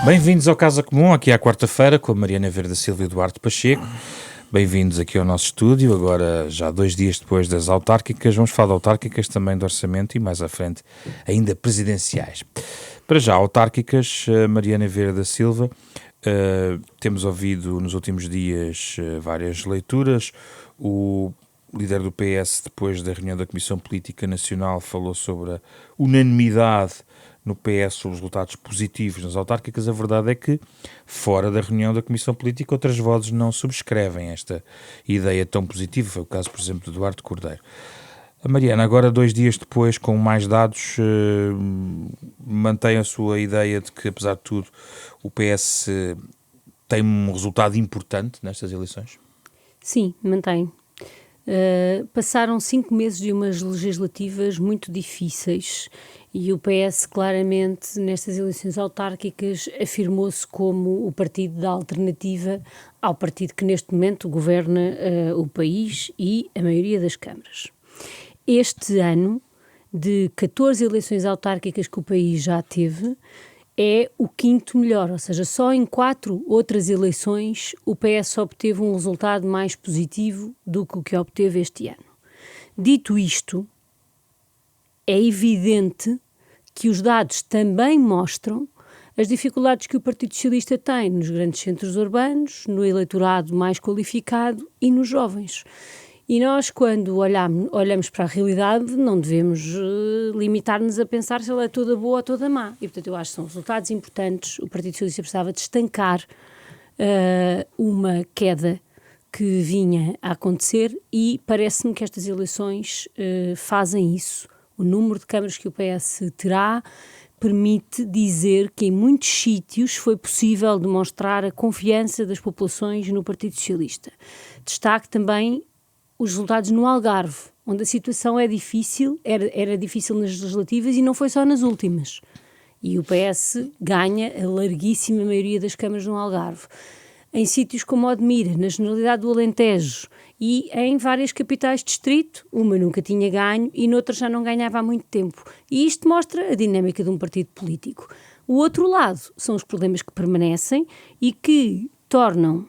Bem-vindos ao Casa Comum, aqui à quarta-feira, com a Mariana Verde da Silva e Eduardo Pacheco. Bem-vindos aqui ao nosso estúdio, agora já 2 dias depois das autárquicas. Vamos falar de autárquicas, também de orçamento e mais à frente ainda presidenciais. Para já, autárquicas, Mariana Verde da Silva, temos ouvido nos últimos dias várias leituras. O líder do PS, depois da reunião da Comissão Política Nacional, falou sobre a unanimidade no PS sobre os resultados positivos nas autárquicas. A verdade é que, fora da reunião da Comissão Política, outras vozes não subscrevem esta ideia tão positiva. Foi o caso, por exemplo, de Eduardo Cordeiro. A Mariana, agora 2 dias depois, com mais dados, mantém a sua ideia de que, apesar de tudo, o PS tem um resultado importante nestas eleições? Sim, mantém. Passaram 5 meses de umas legislativas muito difíceis e o PS claramente nestas eleições autárquicas afirmou-se como o partido da alternativa ao partido que neste momento governa o país e a maioria das câmaras. Este ano, de 14 eleições autárquicas que o país já teve, é o 5º melhor, ou seja, só em 4 outras eleições o PS obteve um resultado mais positivo do que o que obteve este ano. Dito isto, é evidente que os dados também mostram as dificuldades que o Partido Socialista tem nos grandes centros urbanos, no eleitorado mais qualificado e nos jovens. E nós, quando olhamos para a realidade, não devemos limitar-nos a pensar se ela é toda boa ou toda má. E, portanto, eu acho que são resultados importantes. O Partido Socialista precisava de estancar uma queda que vinha a acontecer e parece-me que estas eleições fazem isso. O número de câmaras que o PS terá permite dizer que em muitos sítios foi possível demonstrar a confiança das populações no Partido Socialista. Destaque também os resultados no Algarve, onde a situação é difícil, era difícil nas legislativas e não foi só nas últimas. E o PS ganha a larguíssima maioria das câmaras no Algarve. Em sítios como Odmira, na Generalidade do Alentejo e em várias capitais de distrito, uma nunca tinha ganho e noutra já não ganhava há muito tempo. E isto mostra a dinâmica de um partido político. O outro lado são os problemas que permanecem e que tornam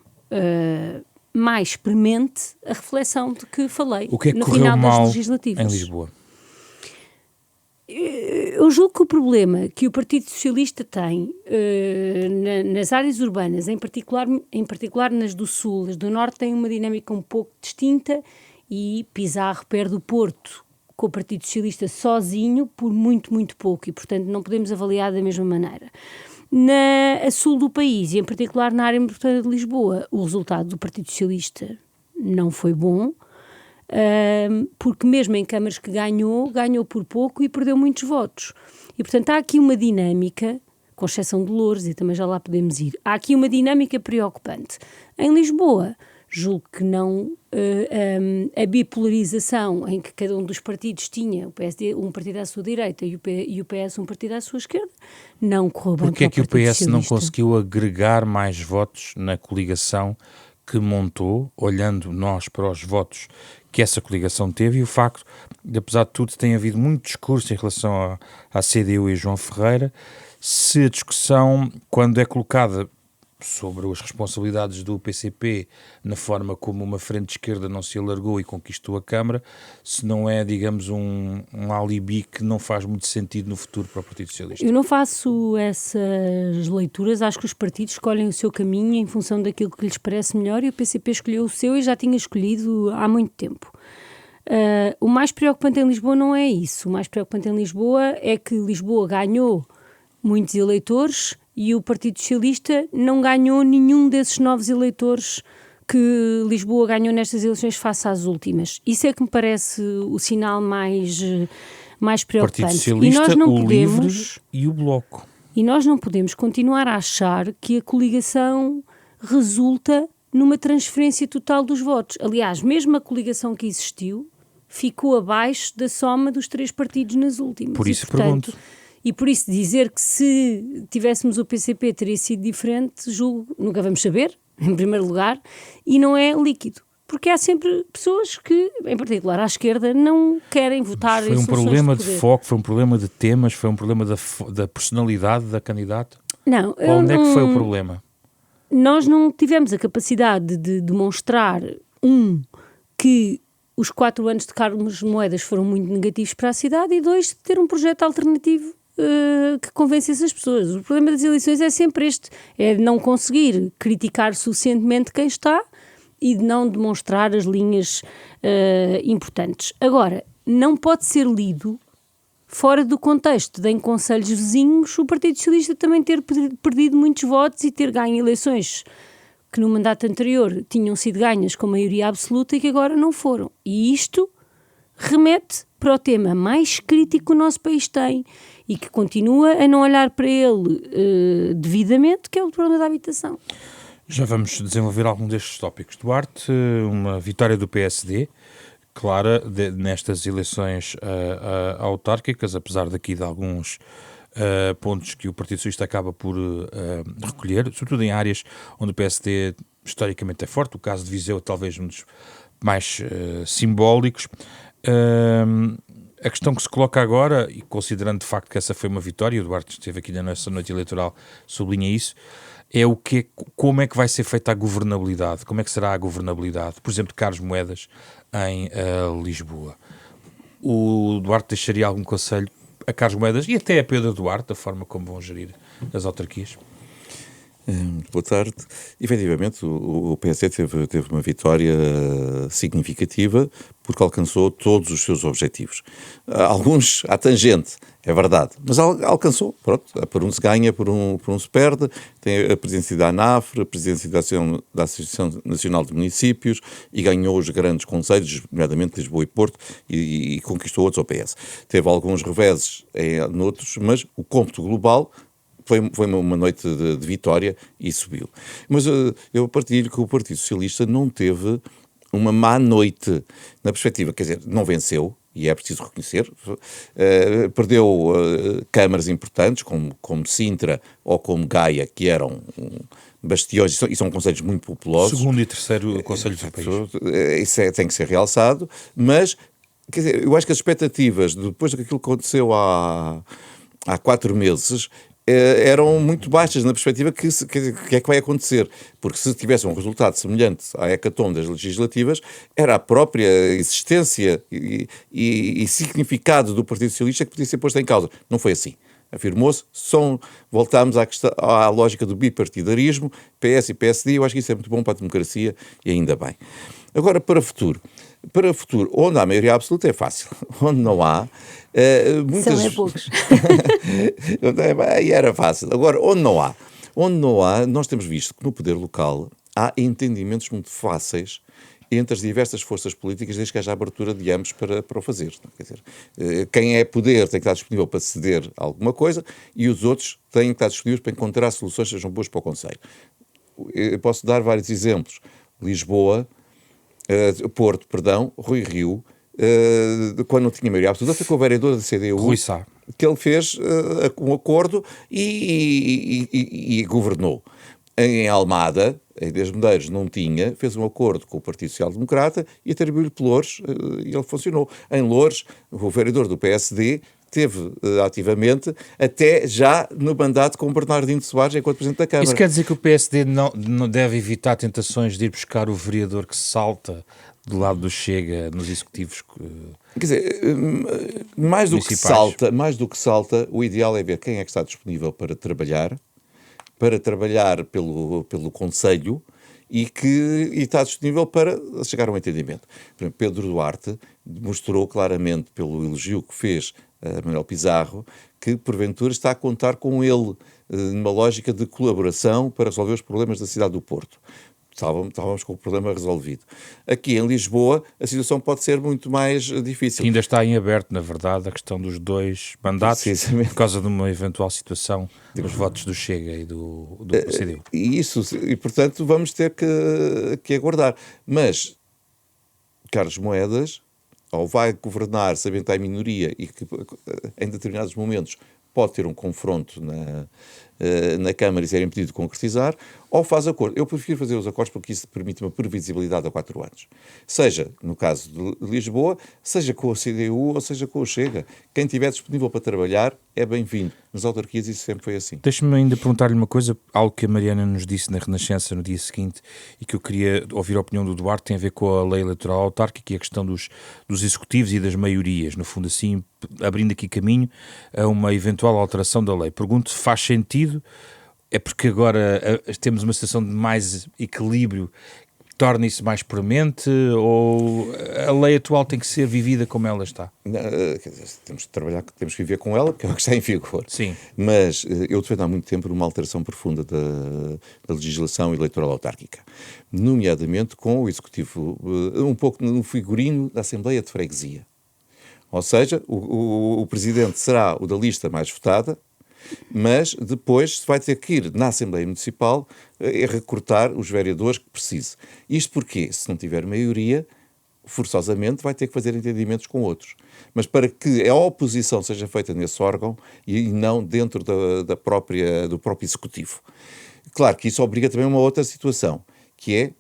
mais premente a reflexão de que falei o que é que no correu final mal das legislativas. Em Lisboa? Eu julgo que o problema que o Partido Socialista tem nas áreas urbanas, em particular nas do Sul, as do Norte têm uma dinâmica um pouco distinta e Pizarro perde o Porto com o Partido Socialista sozinho por muito, muito pouco e, portanto, não podemos avaliar da mesma maneira. A sul do país e, em particular, na área metropolitana de Lisboa, o resultado do Partido Socialista não foi bom, porque mesmo em câmaras que ganhou por pouco e perdeu muitos votos. E, portanto, há aqui uma dinâmica, com exceção de Loures, e também já lá podemos ir, há aqui uma dinâmica preocupante. Em Lisboa, julgo que não a bipolarização em que cada um dos partidos tinha, o PSD um partido à sua direita e o PS um partido à sua esquerda, não correu bem. Porquê é que o PS não conseguiu agregar mais votos na coligação que montou, olhando nós para os votos que essa coligação teve, e o facto de, apesar de tudo, tem havido muito discurso em relação à CDU e João Ferreira, se a discussão, quando é colocada sobre as responsabilidades do PCP na forma como uma frente esquerda não se alargou e conquistou a Câmara, se não é, digamos, um alibi que não faz muito sentido no futuro para o Partido Socialista? Eu não faço essas leituras, acho que os partidos escolhem o seu caminho em função daquilo que lhes parece melhor e o PCP escolheu o seu e já tinha escolhido há muito tempo. O mais preocupante em Lisboa não é isso. O mais preocupante em Lisboa é que Lisboa ganhou muitos eleitores e o Partido Socialista não ganhou nenhum desses novos eleitores que Lisboa ganhou nestas eleições face às últimas. Isso é que me parece o sinal mais preocupante. Partido Socialista, Livre e o Bloco. E nós não podemos continuar a achar que a coligação resulta numa transferência total dos votos. Aliás, mesmo a coligação que existiu ficou abaixo da soma dos 3 partidos nas últimas. Por isso pergunto. E por isso dizer que se tivéssemos o PCP teria sido diferente, julgo, nunca vamos saber, em primeiro lugar, e não é líquido. Porque há sempre pessoas que, em particular à esquerda, não querem votar em soluções de poder. Foi um problema de foco, foi um problema de temas, foi um problema da personalidade da candidata? Não, Onde é que foi o problema? Nós não tivemos a capacidade de demonstrar, que os 4 anos de Carlos Moedas foram muito negativos para a cidade, e 2, de ter um projeto alternativo que convencesse as pessoas. O problema das eleições é sempre este, é de não conseguir criticar suficientemente quem está e de não demonstrar as linhas importantes. Agora, não pode ser lido fora do contexto de, em concelhos vizinhos, o Partido Socialista também ter perdido muitos votos e ter ganho eleições que no mandato anterior tinham sido ganhas com maioria absoluta e que agora não foram. E isto remete para o tema mais crítico que o nosso país tem e que continua a não olhar para ele devidamente, que é o problema da habitação. Já vamos desenvolver algum destes tópicos. Duarte, uma vitória do PSD, clara, nestas eleições autárquicas, apesar daqui de alguns pontos que o Partido Socialista acaba por recolher, sobretudo em áreas onde o PSD historicamente é forte. O caso de Viseu talvez um dos mais simbólicos. A questão que se coloca agora, e considerando de facto que essa foi uma vitória, o Duarte esteve aqui na nossa noite eleitoral, sublinha isso, é como é que vai ser feita a governabilidade, como é que será a governabilidade, por exemplo, de Carlos Moedas em Lisboa. O Duarte deixaria algum conselho a Carlos Moedas e até a Pedro Duarte, da forma como vão gerir as autarquias? Boa tarde. Efetivamente, o PSD teve uma vitória significativa porque alcançou todos os seus objetivos. Alguns à tangente, é verdade, mas alcançou. Pronto, por um se ganha, por um se perde. Tem a presidência da ANAFRE, a presidência da Associação Nacional de Municípios e ganhou os grandes concelhos, nomeadamente Lisboa e Porto, e conquistou outros ao PS. Teve alguns reveses noutros, mas o cômputo global foi uma noite de vitória e subiu. Mas eu partilho que o Partido Socialista não teve uma má noite, na perspectiva, quer dizer, não venceu, e é preciso reconhecer, perdeu câmaras importantes, como Sintra ou como Gaia, que eram bastiões, e são concelhos muito populosos. Segundo e terceiro concelhos do país. Isso tem que ser realçado, mas, quer dizer, eu acho que as expectativas, depois daquilo que aconteceu há 4 meses, eram muito baixas na perspectiva que é que vai acontecer, porque se tivesse um resultado semelhante à hecatombe das legislativas, era a própria existência e significado do Partido Socialista que podia ser posto em causa. Não foi assim. Afirmou-se, voltámos à lógica do bipartidarismo, PS e PSD, eu acho que isso é muito bom para a democracia e ainda bem. Agora, para o futuro, onde há maioria absoluta é fácil, onde não há... São poucos. Aí era fácil. Agora, onde não há, nós temos visto que no poder local há entendimentos muito fáceis entre as diversas forças políticas, desde que haja abertura de ambos para o fazer. Quer dizer, quem é poder tem que estar disponível para ceder alguma coisa e os outros têm que estar disponíveis para encontrar soluções que sejam boas para o Conselho. Eu posso dar vários exemplos. Lisboa, Porto, Rui Rio, quando não tinha maioria absoluta, foi com o vereador da CDU, Rui Sá, que ele fez um acordo e governou. Em Almada, em Ilhas Medeiros, não tinha, fez um acordo com o Partido Social Democrata e atribuiu-lhe Loures e ele funcionou. Em Loures, o vereador do PSD teve ativamente até já no mandato com o Bernardino Soares enquanto Presidente da Câmara. Isso quer dizer que o PSD não deve evitar tentações de ir buscar o vereador que se salta do lado do Chega nos executivos? Quer dizer, mais do que salta, o ideal é ver quem é que está disponível para trabalhar pelo Conselho e está disponível para chegar a um entendimento. Por exemplo, Pedro Duarte mostrou claramente, pelo elogio que fez a Manuel Pizarro, que porventura está a contar com ele numa lógica de colaboração para resolver os problemas da cidade do Porto. Estávamos com o problema resolvido. Aqui em Lisboa a situação pode ser muito mais difícil. Que ainda está em aberto, na verdade, a questão dos 2 mandatos, por causa de uma eventual situação dos votos do Chega e do CDU. E portanto vamos ter que aguardar. Mas Carlos Moedas, ou vai governar sabendo que está em minoria e que em determinados momentos pode ter um confronto na Câmara e ser impedido de concretizar, ou faz acordo. Eu prefiro fazer os acordos porque isso permite uma previsibilidade a 4 anos. Seja, no caso de Lisboa, seja com a CDU ou seja com o Chega. Quem estiver disponível para trabalhar é bem-vindo. Nas autarquias isso sempre foi assim. Deixa-me ainda perguntar-lhe uma coisa, algo que a Mariana nos disse na Renascença no dia seguinte e que eu queria ouvir a opinião do Duarte, tem a ver com a lei eleitoral autárquica e a questão dos executivos e das maiorias, no fundo assim, abrindo aqui caminho a uma eventual alteração da lei. Pergunto se faz sentido, é porque agora temos uma situação de mais equilíbrio, torna isso mais premente, ou a lei atual tem que ser vivida como ela está? Temos de trabalhar, temos que viver com ela, porque é o que está em vigor. Sim. Mas eu defendo há muito tempo uma alteração profunda da legislação eleitoral autárquica, nomeadamente com o Executivo, um pouco no figurino da Assembleia de Freguesia. Ou seja, o Presidente será o da lista mais votada, mas depois vai ter que ir na Assembleia Municipal a recortar os vereadores que precise. Isto porque, se não tiver maioria, forçosamente vai ter que fazer entendimentos com outros. Mas para que a oposição seja feita nesse órgão e não dentro do próprio Executivo. Claro que isso obriga também a uma outra situação, que é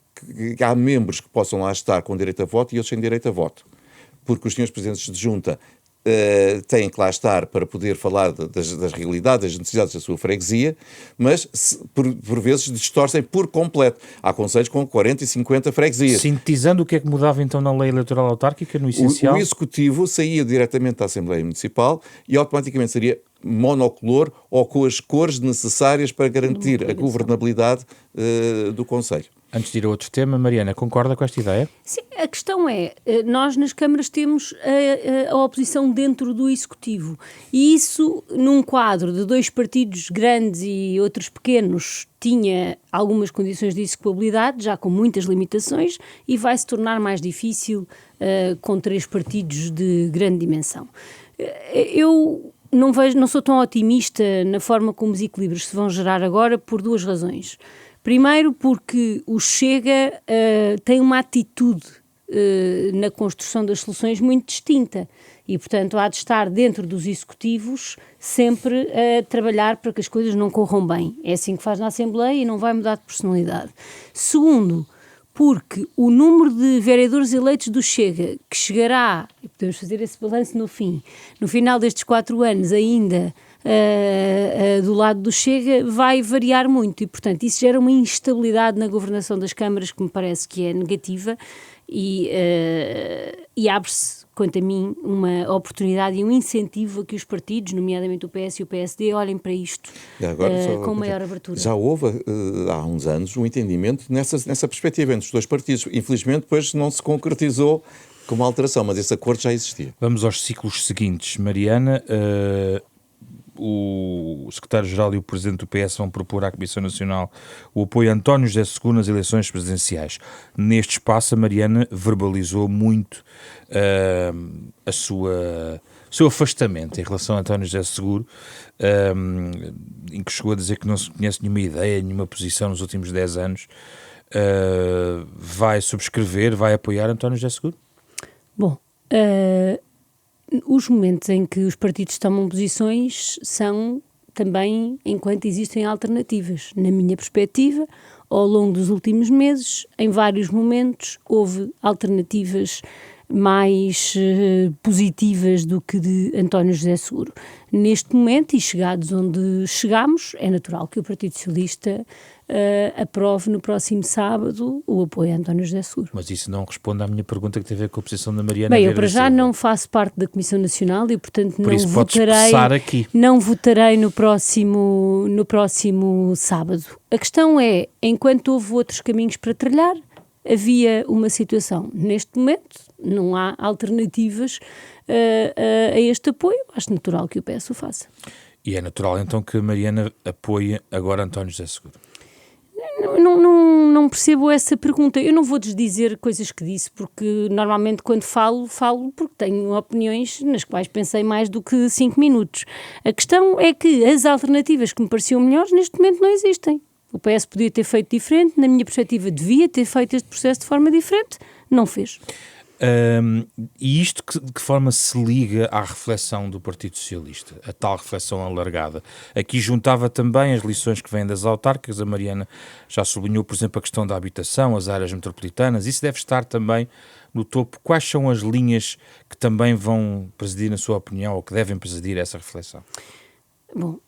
que há membros que possam lá estar com direito a voto e outros sem direito a voto. Porque os senhores presidentes de junta têm que lá estar para poder falar das realidades, das necessidades da sua freguesia, mas por vezes distorcem por completo. Há concelhos com 40 e 50 freguesias. Sintetizando, o que é que mudava então na lei eleitoral autárquica, no essencial? O Executivo saía diretamente da Assembleia Municipal e automaticamente seria monocolor ou com as cores necessárias para garantir a governabilidade do concelho. Antes de ir a outro tema, Mariana, concorda com esta ideia? Sim, a questão é, nós nas câmaras temos a oposição dentro do Executivo e isso num quadro de 2 partidos grandes e outros pequenos tinha algumas condições de execuabilidade, já com muitas limitações, e vai se tornar mais difícil com 3 partidos de grande dimensão. Eu não sou tão otimista na forma como os equilíbrios se vão gerar agora por 2 razões. Primeiro, porque o Chega tem uma atitude na construção das soluções muito distinta e, portanto, há de estar dentro dos executivos sempre a trabalhar para que as coisas não corram bem. É assim que faz na Assembleia e não vai mudar de personalidade. Segundo, porque o número de vereadores eleitos do Chega, que chegará, e podemos fazer esse balanço no final destes 4 anos ainda, do lado do Chega, vai variar muito e, portanto, isso gera uma instabilidade na governação das câmaras que me parece que é negativa e abre-se, quanto a mim, uma oportunidade e um incentivo a que os partidos, nomeadamente o PS e o PSD, olhem para isto com maior abertura. Já houve, há uns anos, um entendimento nessa perspectiva entre os 2 partidos. Infelizmente, depois não se concretizou com uma alteração, mas esse acordo já existia. Vamos aos ciclos seguintes. Mariana, o secretário-geral e o presidente do PS vão propor à Comissão Nacional o apoio a António José Seguro nas eleições presidenciais. Neste espaço, a Mariana verbalizou muito o seu afastamento em relação a António José Seguro, em que chegou a dizer que não se conhece nenhuma ideia, nenhuma posição nos últimos 10 anos. Vai subscrever, vai apoiar António José Seguro? Bom, os momentos em que os partidos tomam posições são também enquanto existem alternativas. Na minha perspectiva, ao longo dos últimos meses, em vários momentos, houve alternativas mais positivas do que de António José Seguro. Neste momento, e chegados onde chegamos, é natural que o Partido Socialista aprove no próximo sábado o apoio a António José Seguro. Mas isso não responde à minha pergunta que tem a ver com a posição da Mariana. Bem, eu para já não faço parte da Comissão Nacional e, portanto, não votarei no próximo sábado. A questão é, enquanto houve outros caminhos para trilhar, havia uma situação. Neste momento, não há alternativas a este apoio. Acho natural que o PS o faça. E é natural, então, que a Mariana apoie agora António José Seguro? Não percebo essa pergunta. Eu não vou desdizer coisas que disse, porque normalmente quando falo porque tenho opiniões nas quais pensei mais do que 5 minutos. A questão é que as alternativas que me pareciam melhores neste momento não existem. O PS podia ter feito diferente, na minha perspectiva devia ter feito este processo de forma diferente, não fez. E isto de que forma se liga à reflexão do Partido Socialista, a tal reflexão alargada? Aqui juntava também as lições que vêm das autárquicas. A Mariana já sublinhou, por exemplo, a questão da habitação, as áreas metropolitanas. Isso deve estar também no topo. Quais são as linhas que também vão presidir, na sua opinião, ou que devem presidir essa reflexão? Bom,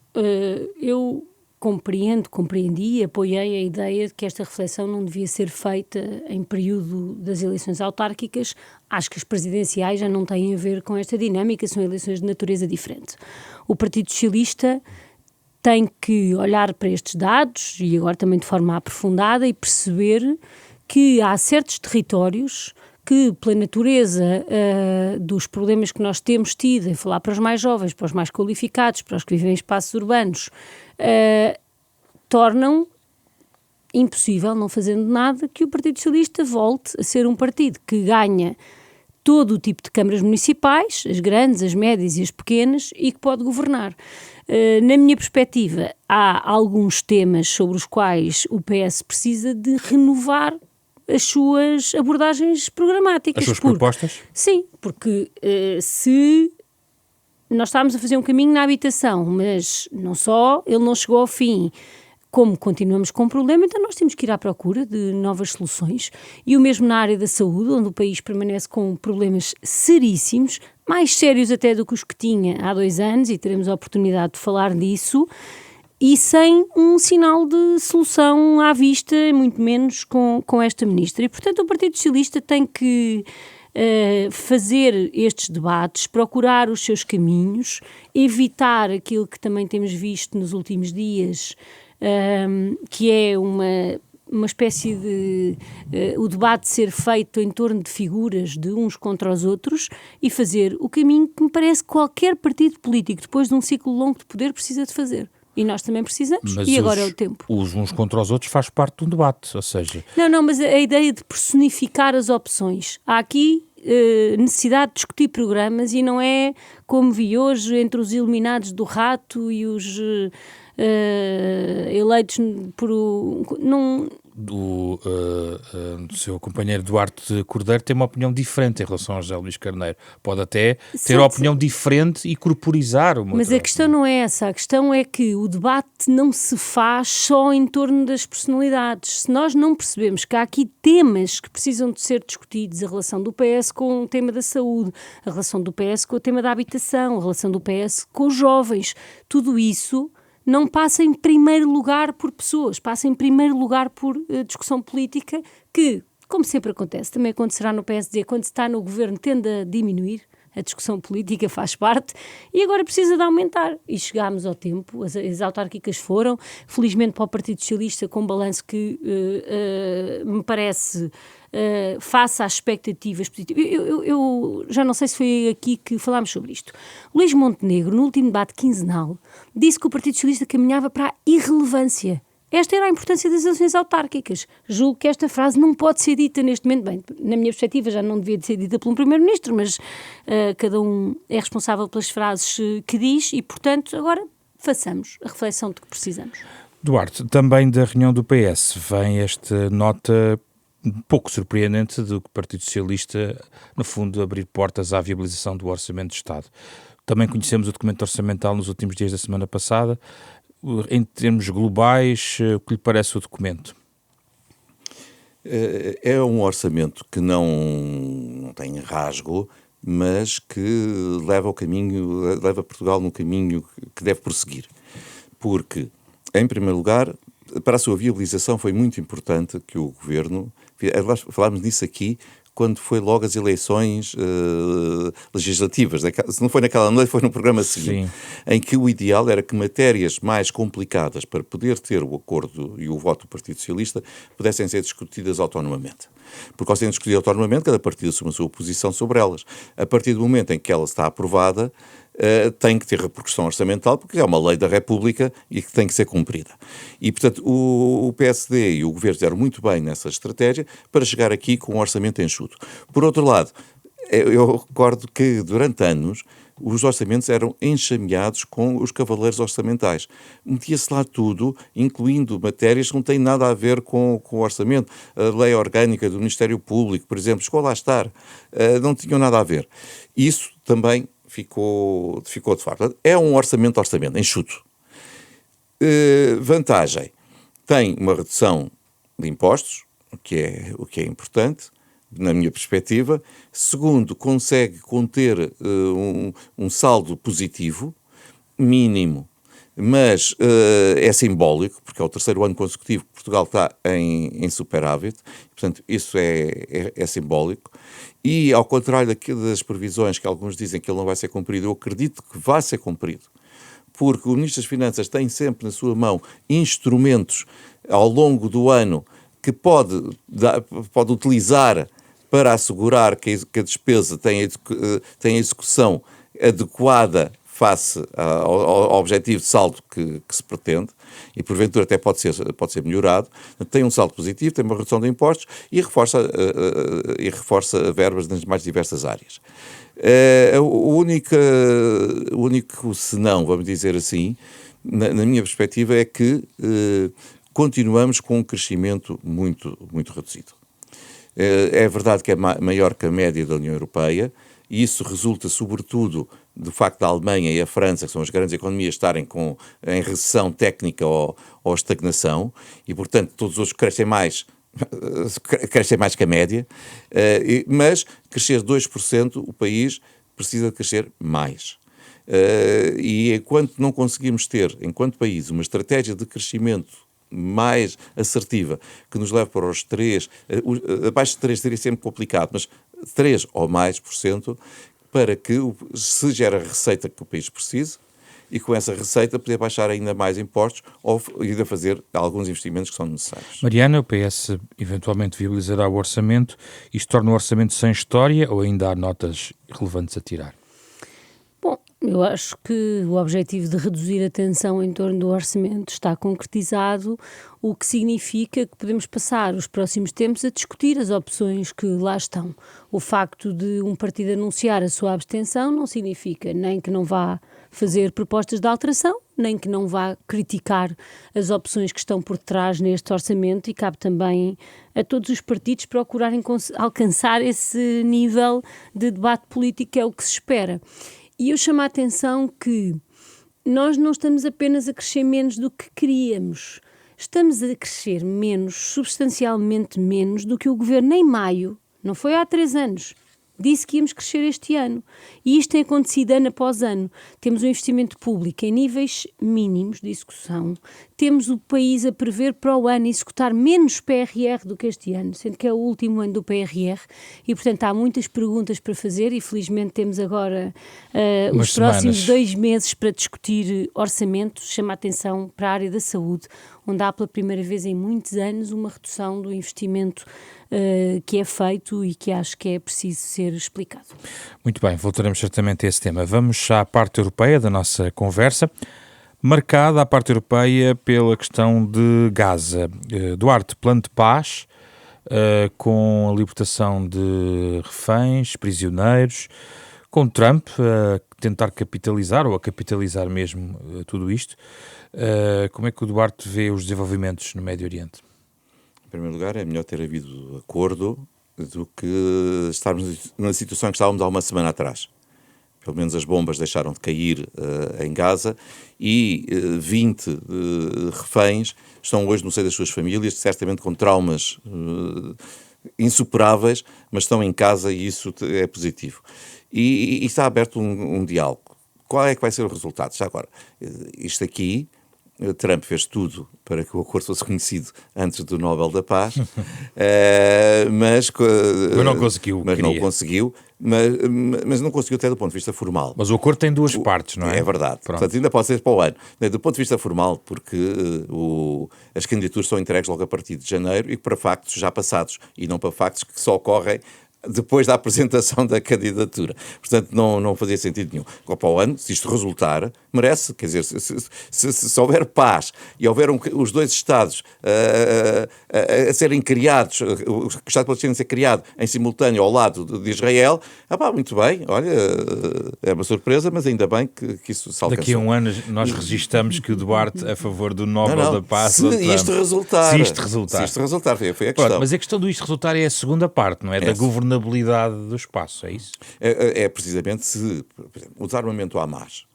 eu compreendi e apoiei a ideia de que esta reflexão não devia ser feita em período das eleições autárquicas. Acho que as presidenciais já não têm a ver com esta dinâmica, são eleições de natureza diferente. O Partido Socialista tem que olhar para estes dados, e agora também de forma aprofundada, e perceber que há certos territórios que, pela natureza dos problemas que nós temos tido, em falar para os mais jovens, para os mais qualificados, para os que vivem em espaços urbanos, tornam impossível, não fazendo nada, que o Partido Socialista volte a ser um partido que ganha todo o tipo de câmaras municipais, as grandes, as médias e as pequenas, e que pode governar. Na minha perspectiva, há alguns temas sobre os quais o PS precisa de renovar as suas abordagens programáticas. As suas propostas? Sim, porque se nós estávamos a fazer um caminho na habitação, mas não só, ele não chegou ao fim, como continuamos com um problema, então nós temos que ir à procura de novas soluções. E o mesmo na área da saúde, onde o país permanece com problemas seríssimos, mais sérios até do que os que tinha há 2 anos, e teremos a oportunidade de falar disso, e sem um sinal de solução à vista, muito menos com esta ministra. E, portanto, o Partido Socialista tem que fazer estes debates, procurar os seus caminhos, evitar aquilo que também temos visto nos últimos dias, que é uma espécie de o debate ser feito em torno de figuras de uns contra os outros, e fazer o caminho que me parece que qualquer partido político, depois de um ciclo longo de poder, precisa de fazer. E nós também precisamos, mas e agora é o tempo. Os uns contra os outros faz parte de um debate, ou seja... Não, mas a ideia de personificar as opções. Há aqui necessidade de discutir programas, e não é como vi hoje entre os iluminados do rato e os eleitos por... O seu companheiro Duarte Cordeiro tem uma opinião diferente em relação a José Luís Carneiro. Pode até ter uma opinião diferente e corporizar uma Mas a questão não é essa. A questão é que o debate não se faz só em torno das personalidades. Se nós não percebemos que há aqui temas que precisam de ser discutidos, a relação do PS com o tema da saúde, a relação do PS com o tema da habitação, a relação do PS com os jovens, tudo isso não passa em primeiro lugar por pessoas, passa em primeiro lugar por discussão política, que, como sempre acontece, também acontecerá no PSD, quando se está no governo, tende a diminuir. A discussão política faz parte, e agora precisa de aumentar. E chegámos ao tempo, as autárquicas foram, felizmente para o Partido Socialista, com um balanço que me parece face às expectativas positivas. Eu já não sei se foi aqui que falámos sobre isto. Luís Montenegro, no último debate quinzenal, disse que o Partido Socialista caminhava para a irrelevância. Esta era a importância das eleições autárquicas. Julgo que esta frase não pode ser dita neste momento. Bem, na minha perspectiva já não devia ser dita por um primeiro-ministro, mas cada um é responsável pelas frases que diz, e, portanto, agora façamos a reflexão de que precisamos. Duarte, também da reunião do PS vem esta nota um pouco surpreendente do que o Partido Socialista, no fundo, abrir portas à viabilização do Orçamento de Estado. Também conhecemos o documento orçamental nos últimos dias da semana passada. Em termos globais, o que lhe parece o documento? É um orçamento que não tem rasgo, mas que leva Portugal no caminho que deve prosseguir. Porque, em primeiro lugar, para a sua viabilização foi muito importante que o Governo... Falámos disso aqui quando foi logo as eleições legislativas. Se não foi naquela noite, foi no programa seguinte. Sim. Em que o ideal era que matérias mais complicadas para poder ter o acordo e o voto do Partido Socialista pudessem ser discutidas autonomamente. Porque ao serem discutidas autonomamente, cada partido assume a sua posição sobre elas. A partir do momento em que ela está aprovada, tem que ter repercussão orçamental, porque é uma lei da República e que tem que ser cumprida. E, portanto, o PSD e o Governo fizeram muito bem nessa estratégia para chegar aqui com um orçamento enxuto. Por outro lado, eu recordo que durante anos os orçamentos eram enxameados com os cavaleiros orçamentais. Metia-se lá tudo, incluindo matérias que não têm nada a ver com o orçamento. A lei orgânica do Ministério Público, por exemplo, chegou lá a estar. Não tinham nada a ver. Isso também ficou de facto. É um orçamento enxuto. Vantagem. Tem uma redução de impostos, o que é importante, na minha perspectiva. Segundo, consegue conter um saldo positivo, mínimo, mas é simbólico, porque é o terceiro ano consecutivo que Portugal está em superávit, portanto isso é simbólico, e ao contrário das previsões que alguns dizem que ele não vai ser cumprido, eu acredito que vai ser cumprido, porque o Ministro das Finanças tem sempre na sua mão instrumentos ao longo do ano que pode utilizar para assegurar que a despesa tem a execução adequada face ao objetivo de saldo que se pretende, e porventura até pode ser melhorado. Tem um saldo positivo, tem uma redução de impostos e reforça verbas nas mais diversas áreas. O único senão, vamos dizer assim, na minha perspectiva, é que continuamos com um crescimento muito, muito reduzido. É verdade que é maior que a média da União Europeia, e isso resulta sobretudo do facto da Alemanha e a França, que são as grandes economias, estarem em recessão técnica ou estagnação, e portanto todos os outros crescem mais que a média, mas crescer 2%, o país precisa de crescer mais. E enquanto não conseguimos ter, enquanto país, uma estratégia de crescimento mais assertiva, que nos leve para os 3, abaixo de 3 seria sempre complicado, mas 3 ou mais por cento, para que se gere a receita que o país precise, e com essa receita poder baixar ainda mais impostos ou ainda fazer alguns investimentos que são necessários. Mariana, o PS eventualmente viabilizará o orçamento. Isto torna o orçamento sem história ou ainda há notas relevantes a tirar? Bom, eu acho que o objetivo de reduzir a tensão em torno do orçamento está concretizado, o que significa que podemos passar os próximos tempos a discutir as opções que lá estão. O facto de um partido anunciar a sua abstenção não significa nem que não vá fazer propostas de alteração, nem que não vá criticar as opções que estão por trás neste orçamento, e cabe também a todos os partidos procurarem alcançar esse nível de debate político, que é o que se espera. E eu chamo a atenção que nós não estamos apenas a crescer menos do que queríamos, estamos a crescer menos, substancialmente menos, do que o Governo em maio, não foi há 3 anos, disse que íamos crescer este ano. E isto tem acontecido ano após ano. Temos um investimento público em níveis mínimos de execução. Temos o país a prever para o ano executar menos PRR do que este ano, sendo que é o último ano do PRR. E, portanto, há muitas perguntas para fazer e, felizmente, temos agora os próximos 2 meses para discutir orçamentos. Chama a atenção para a área da saúde, onde há pela primeira vez em muitos anos uma redução do investimento que é feito e que acho que é preciso ser explicado. Muito bem, voltaremos certamente a esse tema. Vamos à parte europeia da nossa conversa, marcada a parte europeia pela questão de Gaza. Duarte, plano de paz, com a libertação de reféns, prisioneiros, com Trump a tentar capitalizar, ou a capitalizar mesmo tudo isto. Como é que o Duarte vê os desenvolvimentos no Médio Oriente? Em primeiro lugar, é melhor ter havido acordo do que estarmos na situação que estávamos há uma semana atrás. Pelo menos as bombas deixaram de cair em Gaza e 20 reféns estão hoje no seio das suas famílias, certamente com traumas insuperáveis, mas estão em casa e isso é positivo. E está aberto um diálogo. Qual é que vai ser o resultado? Já agora, isto aqui, Trump fez tudo para que o acordo fosse conhecido antes do Nobel da Paz, mas não conseguiu. Mas não conseguiu até do ponto de vista formal. Mas o acordo tem 2 partes, não é? É verdade. Pronto. Portanto, ainda pode ser para o ano. Do ponto de vista formal, porque as candidaturas são entregues logo a partir de janeiro e para factos já passados, e não para factos que só ocorrem depois da apresentação da candidatura. Portanto, não fazia sentido nenhum. Para o ano, se isto resultar, merece, quer dizer, se houver paz e houver os 2 Estados a serem criados, o Estado palestiniano a ser criado em simultâneo ao lado de Israel, muito bem, olha, é uma surpresa, mas ainda bem que isso se alcançou. Daqui a um ano nós registamos que o Duarte a favor do Nobel da Paz. Se isto resultar. Se isto resultar, foi a questão. Pronto, mas a questão do isto resultar é a segunda parte, não é? Da governabilidade do espaço, é isso? É precisamente se, por exemplo, o desarmamento Hamas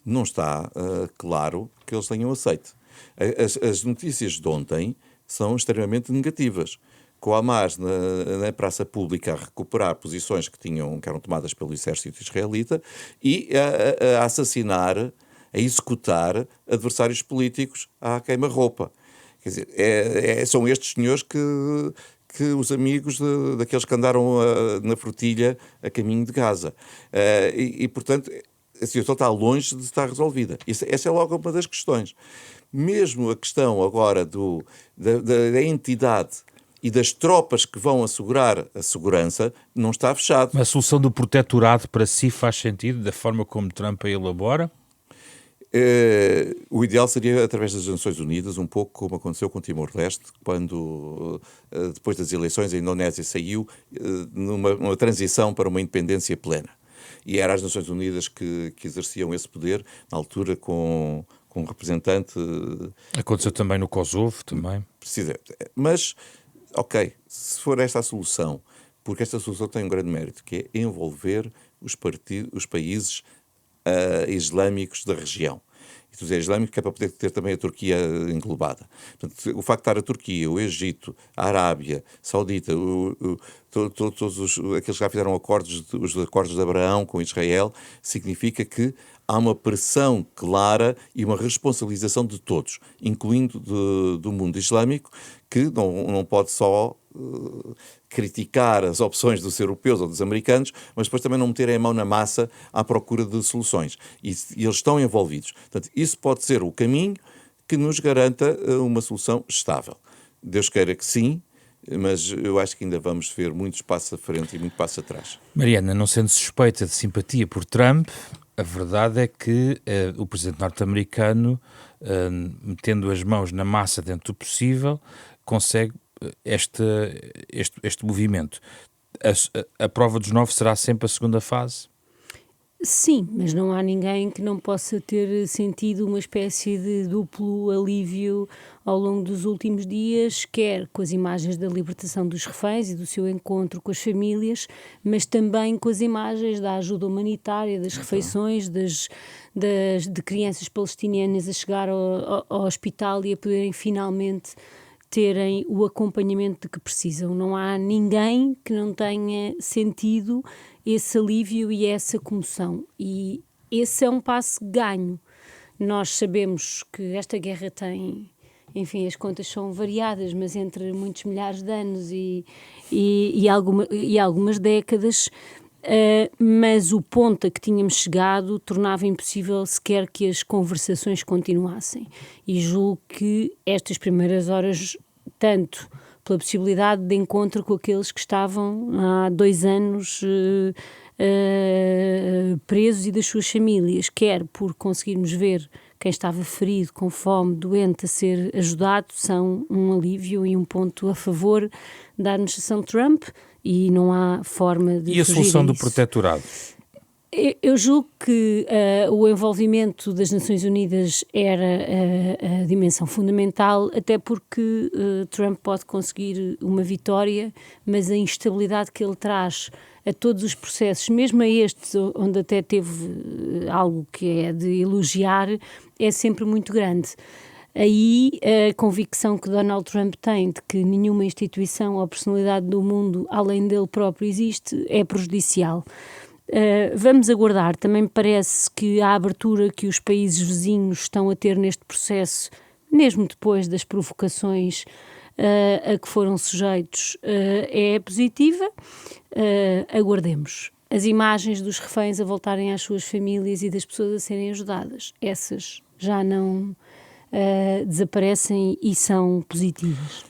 não está claro que eles tenham aceito. As notícias de ontem são extremamente negativas. Com o Hamas na praça pública a recuperar posições que eram tomadas pelo exército israelita e a assassinar a executar adversários políticos à queima-roupa. Quer dizer, são estes senhores que os amigos daqueles que andaram na fortilha a caminho de Gaza. Portanto, a situação está longe de estar resolvida. Essa é logo uma das questões. Mesmo a questão agora da entidade e das tropas que vão assegurar a segurança não está fechado. A solução do protetorado para si faz sentido, da forma como Trump a elabora? O ideal seria através das Nações Unidas, um pouco como aconteceu com Timor-Leste, quando, depois das eleições, a Indonésia saiu numa transição para uma independência plena. E eram as Nações Unidas que exerciam esse poder, na altura com um representante... Aconteceu também no Kosovo, também. Precisa. Mas, ok, se for esta a solução, porque esta solução tem um grande mérito, que é envolver os países islâmicos da região. E tu dizes islâmico, que é para poder ter também a Turquia englobada. Portanto, o facto de estar a Turquia, o Egito, a Arábia Saudita, todos aqueles que já fizeram os acordos de Abraão com Israel, significa que há uma pressão clara e uma responsabilização de todos, incluindo do mundo islâmico, que não pode só criticar as opções dos europeus ou dos americanos, mas depois também não meterem a mão na massa à procura de soluções. E eles estão envolvidos. Portanto, isso pode ser o caminho que nos garanta uma solução estável. Deus queira que sim, mas eu acho que ainda vamos ver muitos passos à frente e muito passo atrás. Mariana, não sendo suspeita de simpatia por Trump, a verdade é que o presidente norte-americano, metendo as mãos na massa dentro do possível, consegue este movimento. A prova dos 9 será sempre a segunda fase? Sim, mas não há ninguém que não possa ter sentido uma espécie de duplo alívio ao longo dos últimos dias, quer com as imagens da libertação dos reféns e do seu encontro com as famílias, mas também com as imagens da ajuda humanitária, das refeições, de crianças palestinianas a chegar ao hospital e a poderem finalmente terem o acompanhamento de que precisam. Não há ninguém que não tenha sentido esse alívio e essa comoção. E esse é um passo ganho. Nós sabemos que esta guerra tem, enfim, as contas são variadas, mas entre muitos milhares de anos e algumas décadas, mas o ponto a que tínhamos chegado tornava impossível sequer que as conversações continuassem. E julgo que estas primeiras horas, tanto pela possibilidade de encontro com aqueles que estavam há 2 anos presos e das suas famílias, quer por conseguirmos ver quem estava ferido, com fome, doente, a ser ajudado, são um alívio e um ponto a favor da administração Trump, e não há forma de E a solução do isso. protetorado? Eu julgo que o envolvimento das Nações Unidas era a dimensão fundamental, até porque Trump pode conseguir uma vitória, mas a instabilidade que ele traz a todos os processos, mesmo a estes, onde até teve algo que é de elogiar, é sempre muito grande. Aí a convicção que Donald Trump tem de que nenhuma instituição ou personalidade do mundo, além dele próprio, existe, é prejudicial. Vamos aguardar. Também me parece que a abertura que os países vizinhos estão a ter neste processo, mesmo depois das provocações a que foram sujeitos, é positiva. Aguardemos. As imagens dos reféns a voltarem às suas famílias e das pessoas a serem ajudadas, essas já não desaparecem e são positivas.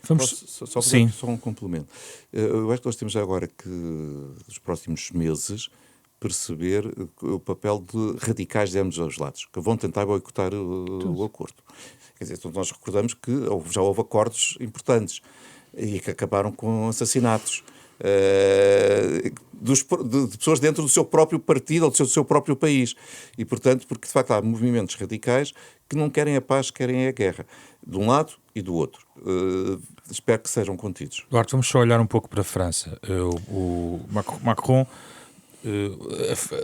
Só um complemento. Eu acho que nós temos agora que, nos próximos meses, perceber o papel de radicais de ambos os lados, que vão tentar boicotar o acordo. Quer dizer, nós recordamos que já houve acordos importantes e que acabaram com assassinatos de pessoas dentro do seu próprio partido ou do seu próprio país. E, portanto, porque de facto há movimentos radicais que não querem a paz, querem a guerra, de um lado e do outro. Espero que sejam contidos. Duarte, vamos só olhar um pouco para a França. O Macron,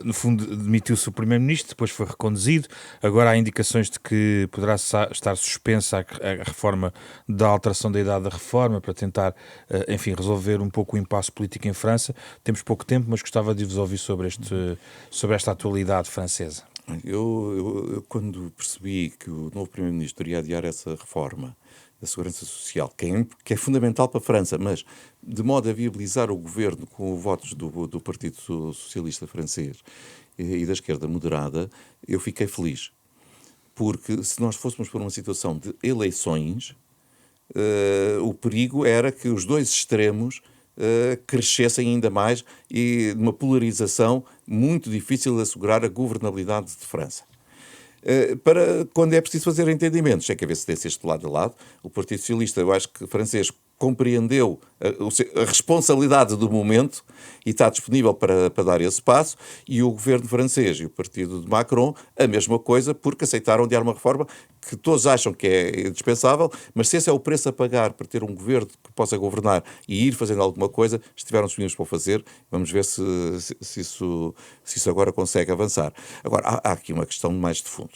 no fundo, demitiu-se o primeiro-ministro, depois foi reconduzido. Agora há indicações de que poderá estar suspensa a reforma da alteração da idade da reforma para tentar, enfim, resolver um pouco o impasse político em França. Temos pouco tempo, mas gostava de vos ouvir sobre esta atualidade francesa. Eu, quando percebi que o novo Primeiro-Ministro ia adiar essa reforma da Segurança Social, que é fundamental para a França, mas de modo a viabilizar o governo com os votos do Partido Socialista Francês e da esquerda moderada, eu fiquei feliz. Porque se nós fôssemos por uma situação de eleições, o perigo era que os dois extremos crescessem ainda mais e numa polarização muito difícil de assegurar a governabilidade de França. Para quando é preciso fazer entendimentos, é que haver cedências de lado a lado. O Partido Socialista, eu acho que o francês compreendeu a responsabilidade do momento e está disponível para dar esse passo, e o governo francês e o partido de Macron a mesma coisa, porque aceitaram adiar uma reforma que todos acham que é indispensável, mas se esse é o preço a pagar para ter um governo que possa governar e ir fazendo alguma coisa, estiveram disponíveis para o fazer. Vamos ver se isso agora consegue avançar. Agora, há aqui uma questão mais de fundo.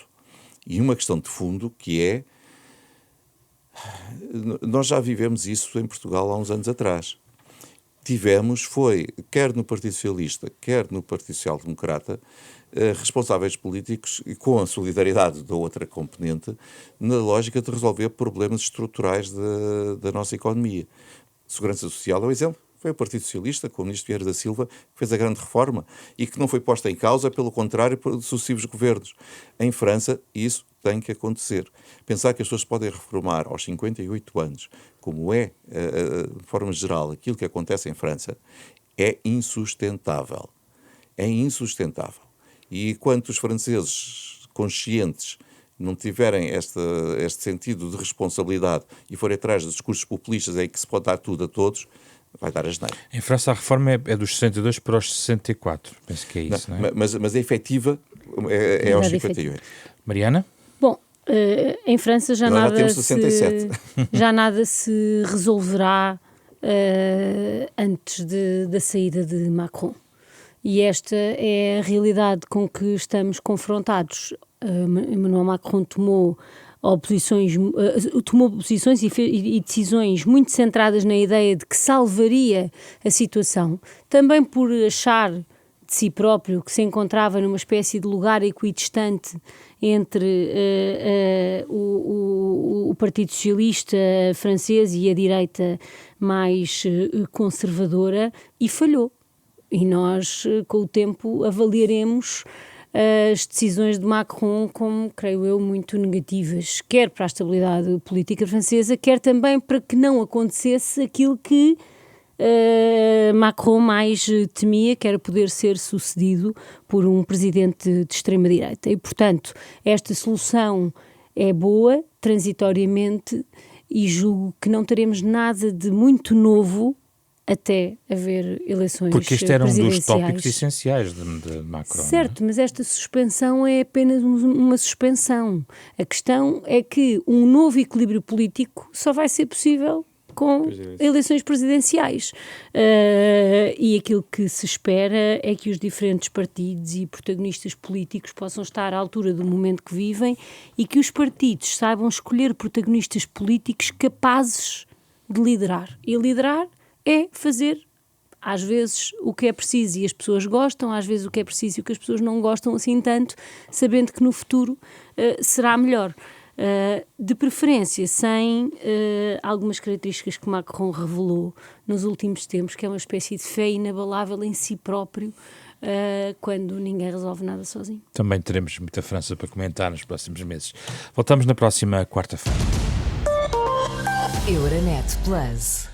E uma questão de fundo que é: nós já vivemos isso em Portugal há uns anos atrás. Quer no Partido Socialista, quer no Partido Social Democrata, responsáveis políticos, e com a solidariedade da outra componente, na lógica de resolver problemas estruturais da nossa economia. Segurança Social é um exemplo. Foi o Partido Socialista, com o Ministro Vieira da Silva, que fez a grande reforma e que não foi posta em causa, pelo contrário, por sucessivos governos. Em França, isso tem que acontecer. Pensar que as pessoas podem reformar aos 58 anos, como é, de forma geral, aquilo que acontece em França, é insustentável. É insustentável. E quanto os franceses conscientes não tiverem este sentido de responsabilidade e forem atrás de discursos populistas em que se pode dar tudo a todos, vai dar asneira. Em França a reforma é dos 62 para os 64, penso que é isso, não é? Mas a efetiva é aos 58. Mariana? Bom, em França já Agora nada, temos 67. já nada se resolverá antes da saída de Macron. E esta é a realidade com que estamos confrontados. Emmanuel Macron tomou posições e decisões muito centradas na ideia de que salvaria a situação, também por achar de si próprio que se encontrava numa espécie de lugar equidistante entre o Partido Socialista francês e a direita mais conservadora, e falhou. E nós, com o tempo, avaliaremos as decisões de Macron como, creio eu, muito negativas, quer para a estabilidade política francesa, quer também para que não acontecesse aquilo que Macron mais temia, que era poder ser sucedido por um presidente de extrema-direita. E, portanto, esta solução é boa, transitoriamente, e julgo que não teremos nada de muito novo até haver eleições presidenciais. Porque isto era um dos tópicos essenciais de Macron. Certo, mas esta suspensão é apenas uma suspensão. A questão é que um novo equilíbrio político só vai ser possível com eleições presidenciais. E aquilo que se espera é que os diferentes partidos e protagonistas políticos possam estar à altura do momento que vivem e que os partidos saibam escolher protagonistas políticos capazes de liderar. E liderar é fazer, às vezes, o que é preciso e as pessoas gostam, às vezes o que é preciso e o que as pessoas não gostam assim tanto, sabendo que no futuro será melhor. De preferência sem algumas características que Macron revelou nos últimos tempos, que é uma espécie de fé inabalável em si próprio, quando ninguém resolve nada sozinho. Também teremos muita França para comentar nos próximos meses. Voltamos na próxima quarta-feira. Euronet Plus.